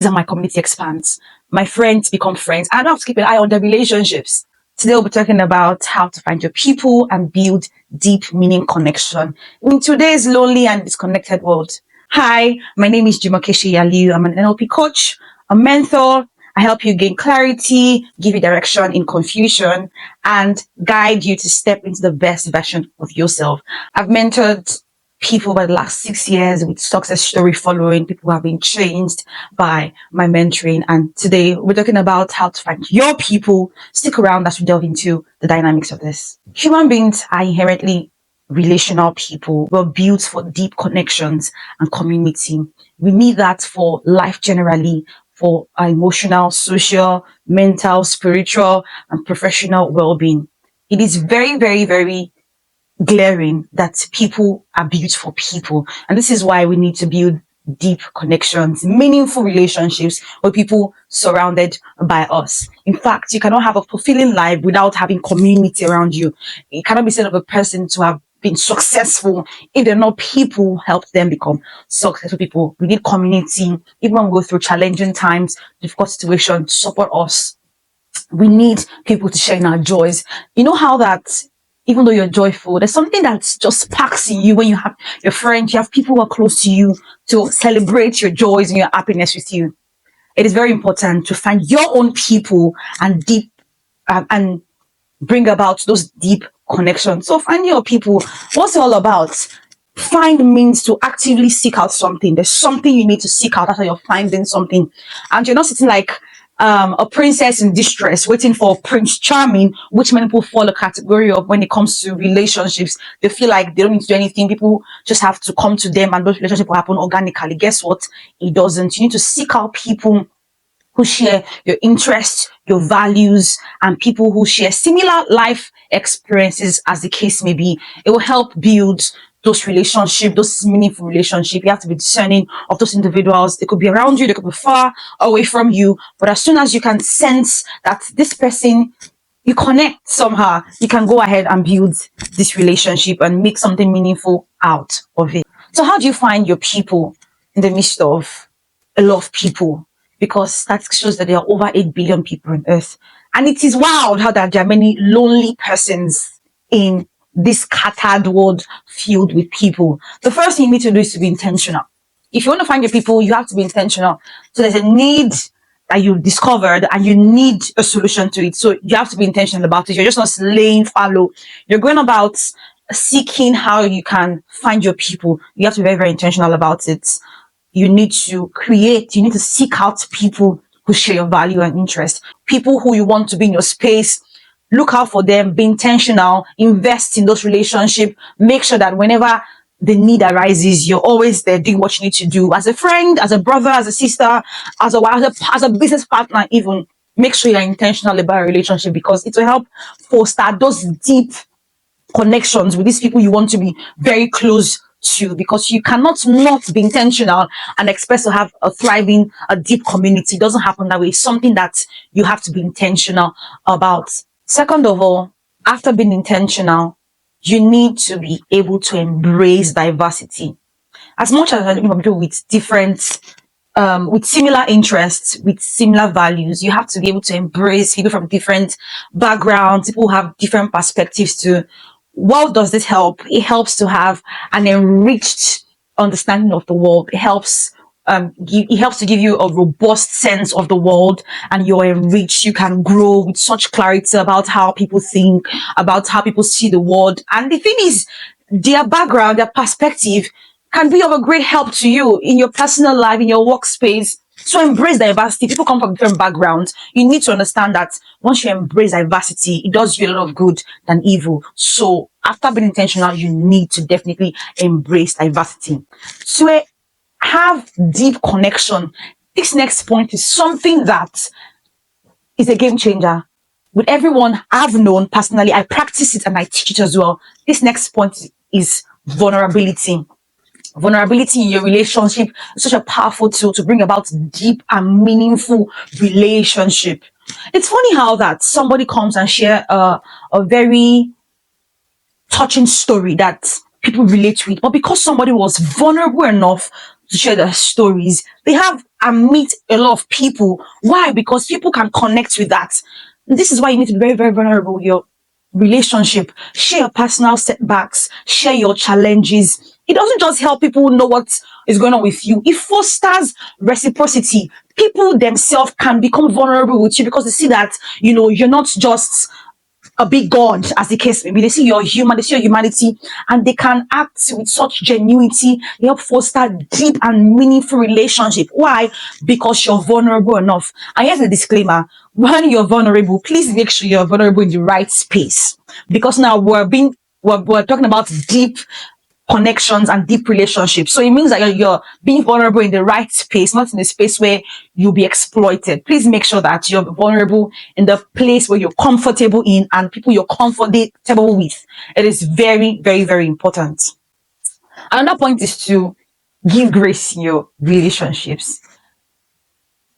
and my community expands. My friends become friends. I don't have to keep an eye on their relationships. Today we'll be talking about how to find your people and build deep meaning connection in today's lonely and disconnected world. Hi, my name is Jumoke Seyi-Aliu. I'm an NLP coach, a mentor. I help you gain clarity, give you direction in confusion, and guide you to step into the best version of yourself. I've mentored people over the last 6 years with success story following. People who have been changed by my mentoring. And today we're talking about how to find your people. Stick around as we delve into the dynamics of this. Human beings are inherently relational people. We're built for deep connections and community. We need that for life generally, for our emotional, social, mental, spiritual, and professional well-being. It is very, very, very glaring that people are built for people. And this is why we need to build deep connections, meaningful relationships with people surrounded by us. In fact, you cannot have a fulfilling life without having community around you. You cannot be said of a person to have been successful if they're not people who help them become successful people. We need community. Even when we go through challenging times, difficult situations, to support us. We need people to share in our joys. You know how that even though you're joyful, there's something that just sparks in you when you have your friends, you have people who are close to you to celebrate your joys and your happiness with you. It is very important to find your own people and and bring about those deep connections. So finding your people, what's it all about? Find means to actively seek out something. There's something you need to seek out after you're finding something. And you're not sitting like a princess in distress waiting for Prince Charming, which many people fall a category of when it comes to relationships. They feel like they don't need to do anything. People just have to come to them and those relationships will happen organically. Guess what? It doesn't. You need to seek out people who share your interests, your values, and people who share similar life experiences, as the case may be. It will help build those relationships, those meaningful relationships. You have to be discerning of those individuals. They could be around you, they could be far away from you. But as soon as you can sense that this person, you connect somehow, you can go ahead and build this relationship and make something meaningful out of it. So how do you find your people in the midst of a lot of people? Because statistics shows that there are over 8 billion people on earth. And it is wild how that there are many lonely persons in this scattered world filled with people. The first thing you need to do is to be intentional. If you want to find your people, you have to be intentional. So there's a need that you've discovered and you need a solution to it. So you have to be intentional about it. You're just not laying fallow. You're going about seeking how you can find your people. You have to be very, very intentional about it. You need to seek out people who share your value and interest, people who you want to be in your space. Look out for them, be intentional, invest in those relationships, make sure that whenever the need arises, you're always there doing what you need to do as a friend, as a brother, as a sister, as a business partner, even. Make sure you're intentional about a relationship because it will help foster those deep connections with these people you want to be very close to, because you cannot not be intentional and expect to have a deep community. It doesn't happen that way. It's something that you have to be intentional about. Second of all, after being intentional, you need to be able to embrace diversity. As much as you're people with with similar interests, with similar values, you have to be able to embrace people from different backgrounds, people who have different perspectives too. What does this help? It helps to have an enriched understanding of the world. It helps to give you a robust sense of the world, and you're enriched. You can grow with such clarity about how people think, about how people see the world. And the thing is, their background, their perspective can be of a great help to you in your personal life, in your workspace. So embrace diversity. People come from different backgrounds. You need to understand that once you embrace diversity, it does you a lot of good than evil. So after being intentional, you need to definitely embrace diversity. So have deep connection. This next point is something that is a game changer. With everyone I've known personally, I practice it and I teach it as well. This next point is vulnerability. Vulnerability in your relationship is such a powerful tool to bring about deep and meaningful relationship. It's funny how that somebody comes and share a very touching story that people relate with, but because somebody was vulnerable enough to share their stories, they have and meet a lot of people. Why? Because people can connect with that. This is why you need to be very, very vulnerable with your relationship. Share your personal setbacks, share your challenges. It doesn't just help people know what is going on with you, it fosters reciprocity. People themselves can become vulnerable with you because they see that, you're not just a big God, as the case may be. They see you're human, they see your humanity, and they can act with such genuinity. They help foster deep and meaningful relationship. Why? Because you're vulnerable enough. And here's a disclaimer: when you're vulnerable, please make sure you're vulnerable in the right space. Because now we're talking about deep connections and deep relationships. So it means that you're being vulnerable in the right space, not in a space where you'll be exploited. Please make sure that you're vulnerable in the place where you're comfortable in and people you're comfortable with. It is very, very, very important. Another point is to give grace in your relationships.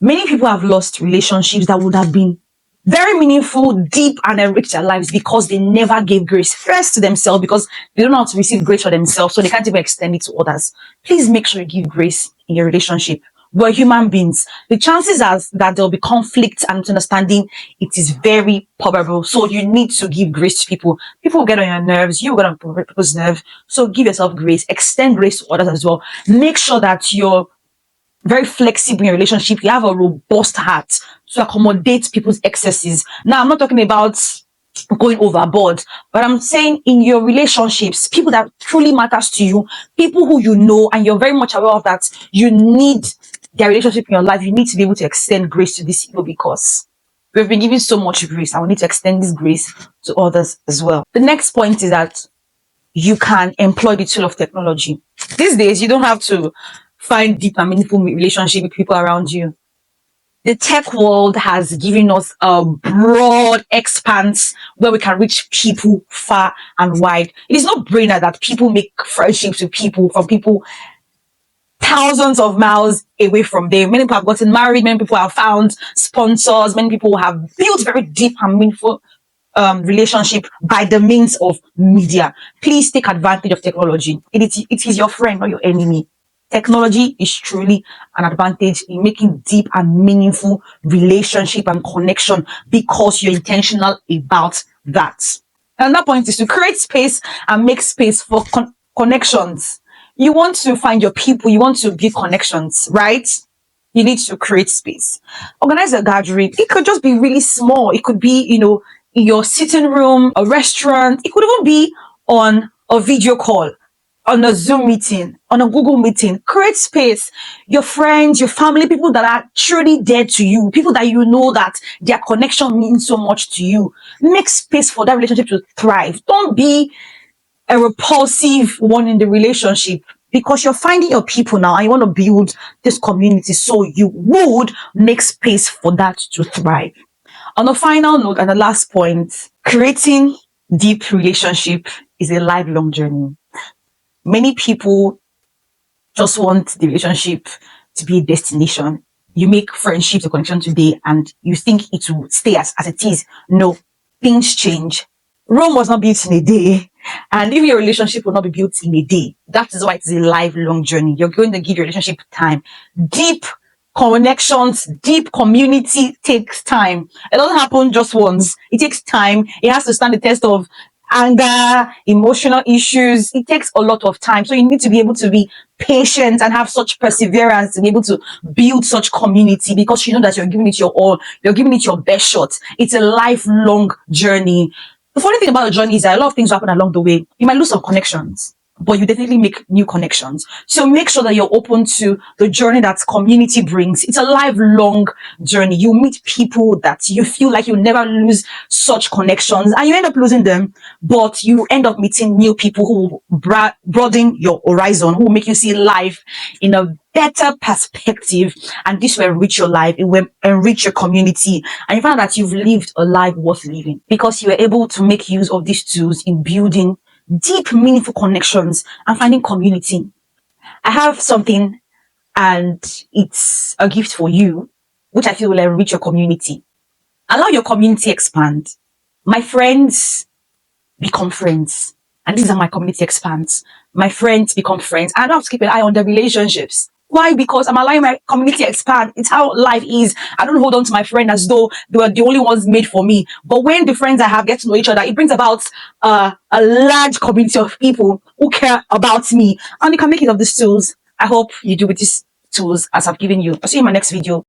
Many people have lost relationships that would have been very meaningful, deep, and enrich their lives because they never gave grace first to themselves, because they don't know how to receive grace for themselves, so they can't even extend it to others. Please make sure you give grace in your relationship. We're human beings. The chances are that there'll be conflict and misunderstanding. It is very probable. So you need to give grace to people. People will get on your nerves. You will get on people's nerves. So give yourself grace. Extend grace to others as well. Make sure that you're very flexible in your relationship. You have a robust heart to accommodate people's excesses. Now, I'm not talking about going overboard, but I'm saying in your relationships, people that truly matters to you, people who you know and you're very much aware of that you need their relationship in your life, you need to be able to extend grace to these people because we've been given so much grace and we need to extend this grace to others as well. The next point is that you can employ the tool of technology. These days, you don't have to find deep and meaningful relationship with people around you. The tech world has given us a broad expanse where we can reach people far and wide. It is no brainer that people make friendships with people from people thousands of miles away from them. Many people have gotten married, many people have found sponsors, many people have built very deep and meaningful relationship by the means of media. Please take advantage of technology. It is your friend, not your enemy. Technology is truly an advantage in making deep and meaningful relationship and connection because you're intentional about that. Another point is to create space and make space for connections. You want to find your people, you want to build connections, right? You need to create space. Organize a gathering. It could just be really small. It could be, in your sitting room, a restaurant. It could even be on a video call, on a Zoom meeting, on a Google meeting. Create space. Your friends, your family, people that are truly dear to you, people that you know that their connection means so much to you. Make space for that relationship to thrive. Don't be a repulsive one in the relationship because you're finding your people now and you want to build this community. So you would make space for that to thrive. On a final note, and the last point, creating deep relationship is a lifelong journey. Many people just want the relationship to be a destination. You make friendships a connection today and you think it will stay as it is. No, things change. Rome was not built in a day, and even your relationship will not be built in a day. That is why it's a lifelong journey. You're going to give your relationship time. Deep connections, deep community takes time. It doesn't happen just once. It takes time. It has to stand the test of anger, emotional issues. It takes a lot of time. So you need to be able to be patient and have such perseverance to be able to build such community because you know that you're giving it your all. You're giving it your best shot. It's a lifelong journey. The funny thing about the journey is that a lot of things happen along the way. You might lose some connections, but you definitely make new connections. So make sure that you're open to the journey that community brings. It's a lifelong journey. You meet people that you feel like you never lose such connections and you end up losing them, but you end up meeting new people who will broaden your horizon, who will make you see life in a better perspective, and this will enrich your life, it will enrich your community, and you find that you've lived a life worth living because you were able to make use of these tools in building deep, meaningful connections and finding community. I have something and it's a gift for you, which I feel will enrich your community. Allow your community expand. My friends become friends. And this is how my community expands. My friends become friends. I don't have to keep an eye on their relationships. Why? Because I'm allowing my community expand. It's how life is. I don't hold on to my friend as though they were the only ones made for me. But when the friends I have get to know each other, it brings about a large community of people who care about me. And you can make it of these tools. I hope you do with these tools as I've given you. I'll see you in my next video.